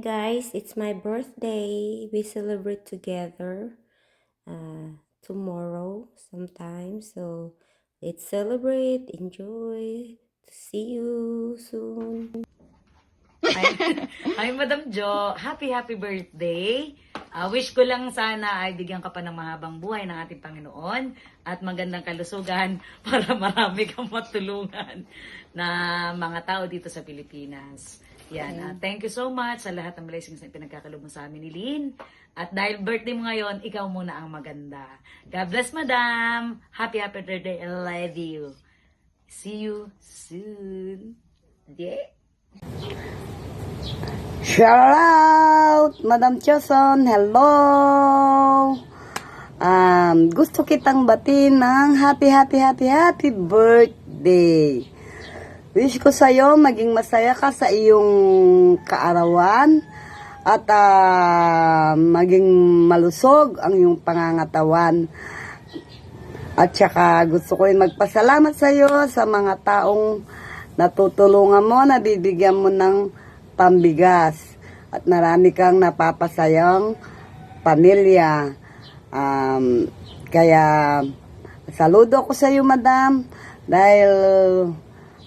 guys, it's my birthday. We celebrate together tomorrow sometime. So let's celebrate, enjoy. See you soon. Hi, Madam Jo. Happy birthday. Wish ko lang sana ay bigyan ka pa ng mahabang buhay ng ating Panginoon at magandang kalusugan para marami kang matulungan na mga tao dito sa Pilipinas. Yan. Thank you so much sa lahat ng blessings na pinagkakalob mo sa amin ni Lynn. At dahil birthday mo ngayon, ikaw muna ang maganda. God bless, Madam. Happy birthday. I love you. See you soon. Yeah. Shout out, Madam Choson, hello! Gusto kitang batiin ng happy birthday. Wish ko sa'yo maging masaya ka sa iyong kaarawan at maging malusog ang iyong pangangatawan. At saka gusto ko rin magpasalamat sa'yo sa mga taong natutulungan mo, nabibigyan mo ng pambigas at marami kang napapasayang pamilya. Kaya saludo ko sa iyo, Madam, dahil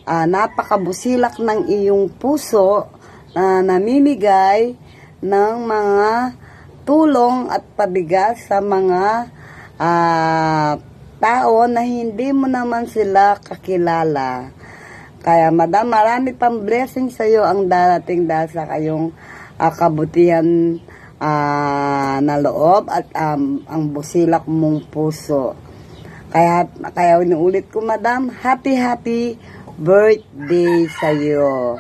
napakabusilak ng iyong puso na namimigay ng mga tulong at pabigas sa mga tao na hindi mo naman sila kakilala. Kaya, Madam, marami pang blessing sa iyo ang darating dahil sa kayong kabutihan na loob at ang busilak mong puso. Kaya inuulit ko, Madam, happy birthday sa iyo.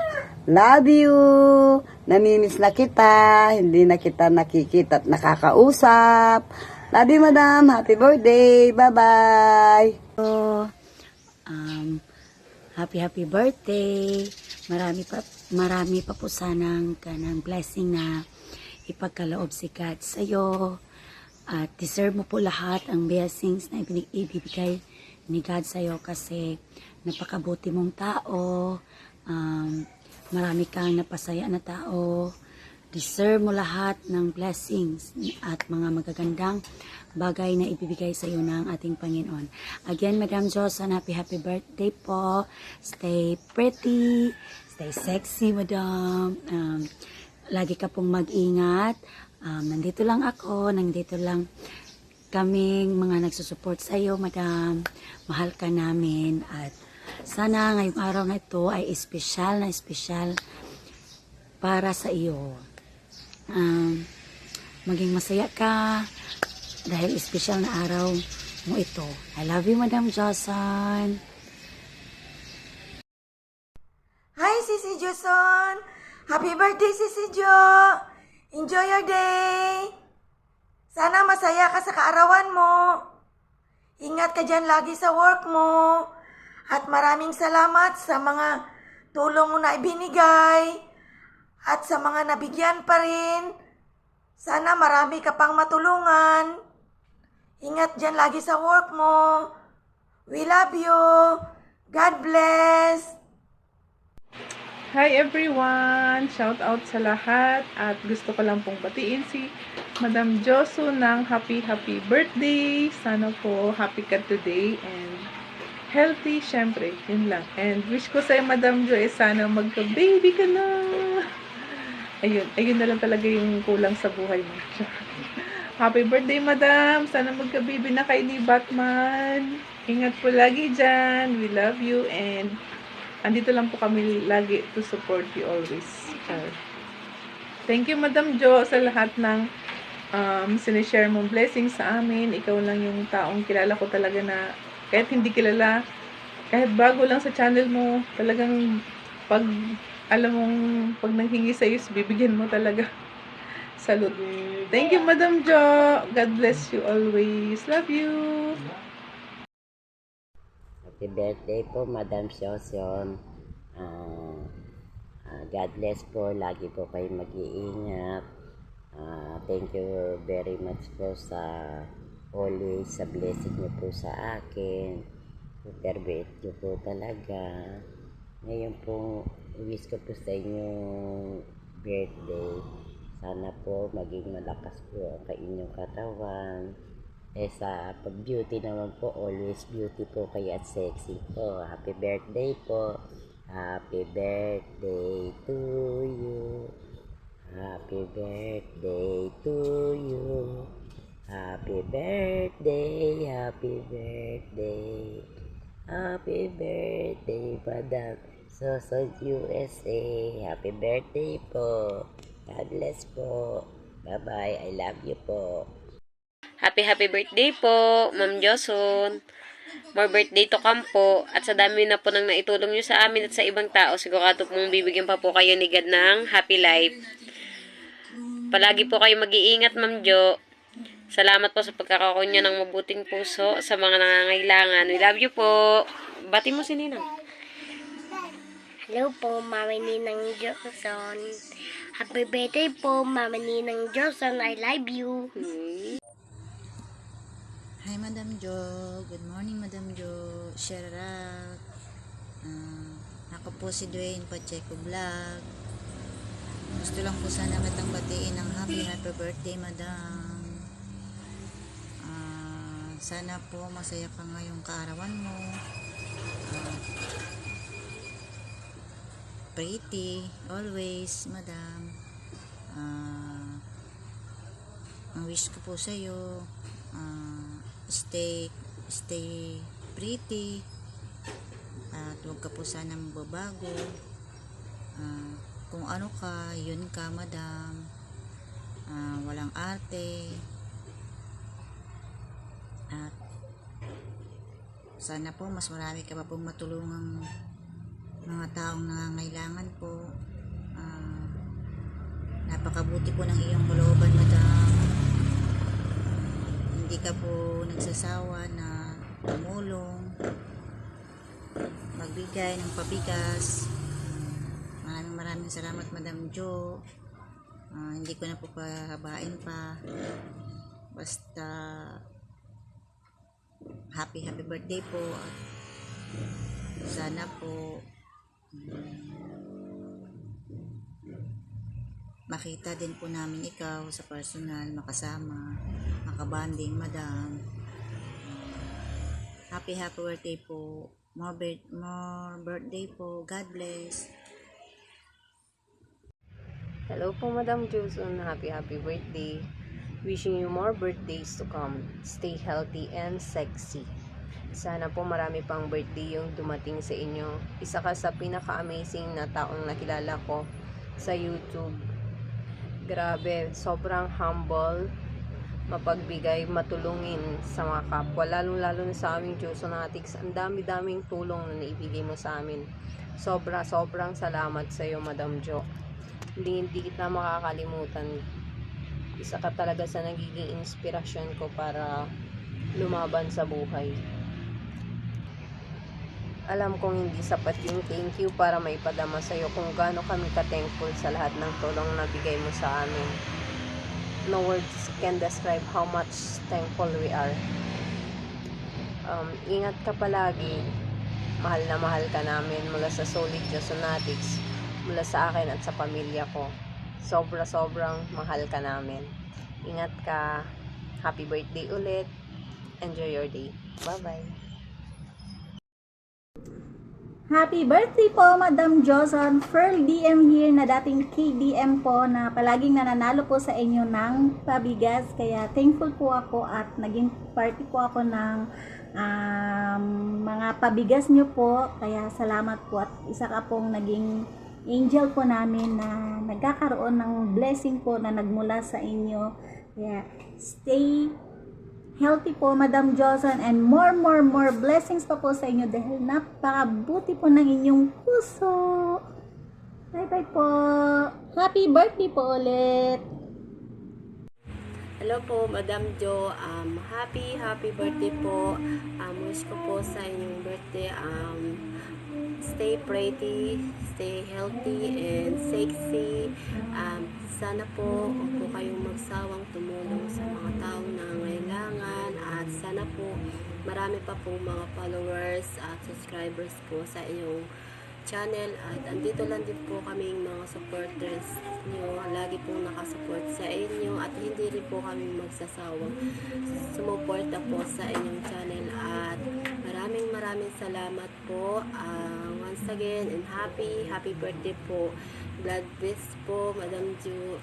Love you! Namimiss na kita, hindi na kita nakikita at nakakausap. Love you, Madam. Happy birthday. Bye-bye. Happy birthday. Marami pa po sanang kanang blessing na ipagkaloob si God sa iyo. At deserve mo po lahat ang blessings na ibibigay ni God sa iyo kasi napakabuti mong tao. Marami kang napasaya na tao. Deserve mo lahat ng blessings at mga magagandang bagay na ibibigay sa iyo ng ating Panginoon. Again, Madam Josan, happy birthday po. Stay pretty, stay sexy, Madam. Lagi ka pong mag-ingat. Nandito lang ako, nandito lang kaming mga nagsusupport sa iyo, Madam. Mahal ka namin at sana ngayong araw na ito ay espesyal para sa iyo. Maging masaya ka dahil espesyal na araw mo ito. I love you, Madam Josan. Hi, Sisi Joson! Happy birthday, Sisi Jo! Enjoy your day! Sana masaya ka sa kaarawan mo. Ingat ka dyan lagi sa work mo. At maraming salamat sa mga tulong mo na ibinigay. At sa mga nabigyan pa rin. Sana marami ka pang matulungan. Ingat dyan lagi sa work mo. We love you. God bless. Hi everyone! Shout out sa lahat at gusto ko lang pong batiin si Madam Josu ng happy birthday. Sana po happy ka today and healthy, syempre, yun lang. And wish ko sa'yo, Madam Jo, sana magka-baby ka na. Ayun na lang talaga yung kulang sa buhay mo. Happy birthday, Madam! Sana magka-baby na kayo ni Batman. Ingat po lagi dyan. We love you and andito lang po kami lagi to support you always. Thank you, Madam Jo, sa lahat ng sinishare mong blessings sa amin. Ikaw lang yung taong kilala ko talaga na kahit hindi kilala, kahit bago lang sa channel mo, talagang pag alam mong pag nanghingi sa'yo, bibigyan mo talaga. Salute. Thank you, Madam Jo. God bless you always. Love you. Happy birthday po, Madam Joson. God bless po. Lagi po kayo mag-iingat. Thank you very much po sa always sa blessing niyo po sa akin. Superbait niyo po talaga. Ngayon po, wish ko po sa inyong birthday. Sana po maging malakas po ang inyong katawan. Sa pag-beauty naman po, always beauty po kayo at sexy po. Happy birthday po. Happy birthday to you. Happy birthday to you. Happy birthday, happy birthday. Happy birthday, Madam Joson USA. Happy birthday po. God bless po. Bye-bye. I love you po. Happy birthday po, Ma'am Joson. More birthday to come po. At sa dami na po nang naitulong nyo sa amin at sa ibang tao, sigurado pong bibigyan pa po kayo ni God ng happy life. Palagi po kayo mag-iingat, Ma'am Jo. Salamat po sa pagkakaroon nyo ng mabuting puso sa mga nangangailangan. We love you po. Bati mo si Ninang. Hello po, Mama Ninang Joson. Happy birthday po, Mama Ninang Joson. I love you. Hi, Madam Jo. Good morning, Madam Jo. Share out. Ako po si Dwayne Pacheco Vlog. Gusto lang po sana kitang batiin ng happy birthday, Madam. Sana po masaya ka ngayong kaarawan mo. Pretty, always, Madam. Ang wish ko po sa iyo, stay pretty, at huwag ka po sana magbabago. Kung ano ka, yun ka, Madam. Walang arte. At sana po mas marami ka pa pong matulungang mga taong nangangailangan po. Napakabuti po ng iyong kalooban, Madam. Hindi ka po nagsasawa na tumulong, magbigay ng pabigas. Maraming salamat, Madam Jo. Hindi ko na po pahabain pa. Basta happy birthday po. At sana po makita din po namin ikaw sa personal, makasama, makabanding, Madam. Happy birthday po. More birthday po. God bless. Hello po, Madam Joson. Happy birthday. Wishing you more birthdays to come. Stay healthy and sexy. Sana po marami pang birthday yung dumating sa inyo. Isa ka sa pinaka-amazing na taong nakilala ko sa YouTube. Grabe, sobrang humble, mapagbigay, matulungin sa mga kapwa, lalo na sa aming Josonatics. Ang dami-daming tulong na naibigay mo sa amin. Sobrang salamat sa iyo, Madam Jo. Hindi kita makakalimutan. Isa ka talaga sa nagiging inspirasyon ko para lumaban sa buhay. Alam kong hindi sapat yung thank you para maipadama sa iyo kung gaano kami ka-thankful sa lahat ng tulong na bigay mo sa amin. No words can describe how much thankful we are. Ingat ka palagi. Mahal na mahal ka namin mula sa Solid Josonatics, mula sa akin at sa pamilya ko. Sobrang mahal ka namin. Ingat ka. Happy birthday ulit. Enjoy your day. Bye-bye. Happy birthday po, Madam Joson. Ferl DM here na dating KDM po na palaging nananalo po sa inyo ng pabigas. Kaya thankful po ako at naging party po ako ng mga pabigas nyo po. Kaya salamat po at isa ka pong naging angel po namin na nagkakaroon ng blessing po na nagmula sa inyo. Kaya stay healthy po, Madam Joson, and more blessings pa po sa inyo dahil napakabuti po ng inyong puso. Bye-bye po. Happy birthday po ulit. Hello po, Madam Jo. Happy birthday po. Wish ko po sa inyong birthday. Stay pretty, stay healthy and sexy. Sana po huwag po kayong magsawang tumulong sa mga taong nangangailangan at sana po marami pa pong mga followers at subscribers po sa inyong channel at andito lang din po kaming mga supporters nyo. Lagi pong nakasupport sa inyo at hindi rin po kami magsasawang sumuporta po sa inyong channel at maraming salamat po once again and happy birthday po. God bless po, Madam Jo.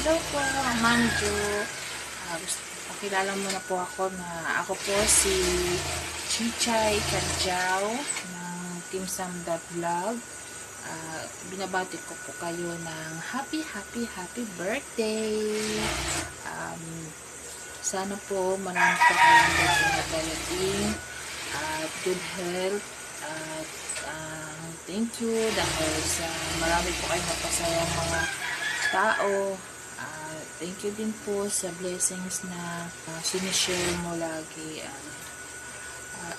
Hello po, Ma'am Jo. Pakilala mo na po ako na ako po si Chichay Kadjao ng Team Samda Vlog. Binabati ko po kayo ng happy birthday. Sana po marami pa kayong birthday na darating at good health at thank you dahil sa marami po kayong napasayang mga tao. Thank you din po sa blessings na sinishare mo lagi.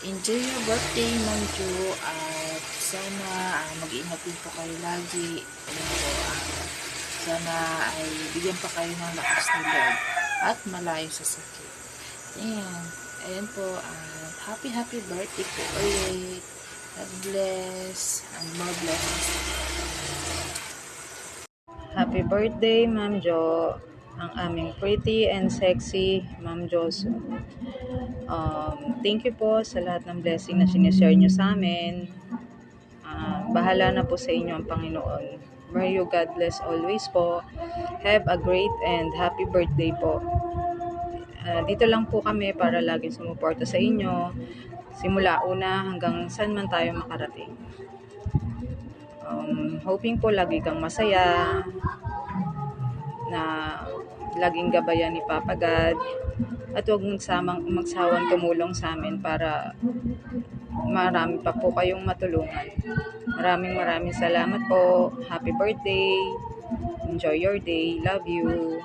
Enjoy your birthday, Ma'am Jo, at sana mag-ingat din po kayo lagi. Sana ay bigyan pa kayo ng lakas ni Lord at malayo sa sakit. Ayan po, happy birthday po ulit. God bless and more blessings. Happy birthday, Ma'am Jo, ang aming pretty and sexy Ma'am Joso. Thank you po sa lahat ng blessing na sinishare nyo sa amin. Bahala na po sa inyo ang Panginoon. May you God bless always po. Have a great and happy birthday po. Dito lang po kami para laging sumuporta sa inyo. Simula una hanggang saan man tayo makarating. Hoping po lagi kang masaya, na laging gabayan ni Papa God, at huwag magsawang tumulong sa amin para marami pa po kayong matulungan. Maraming salamat po. Happy birthday. Enjoy your day. Love you.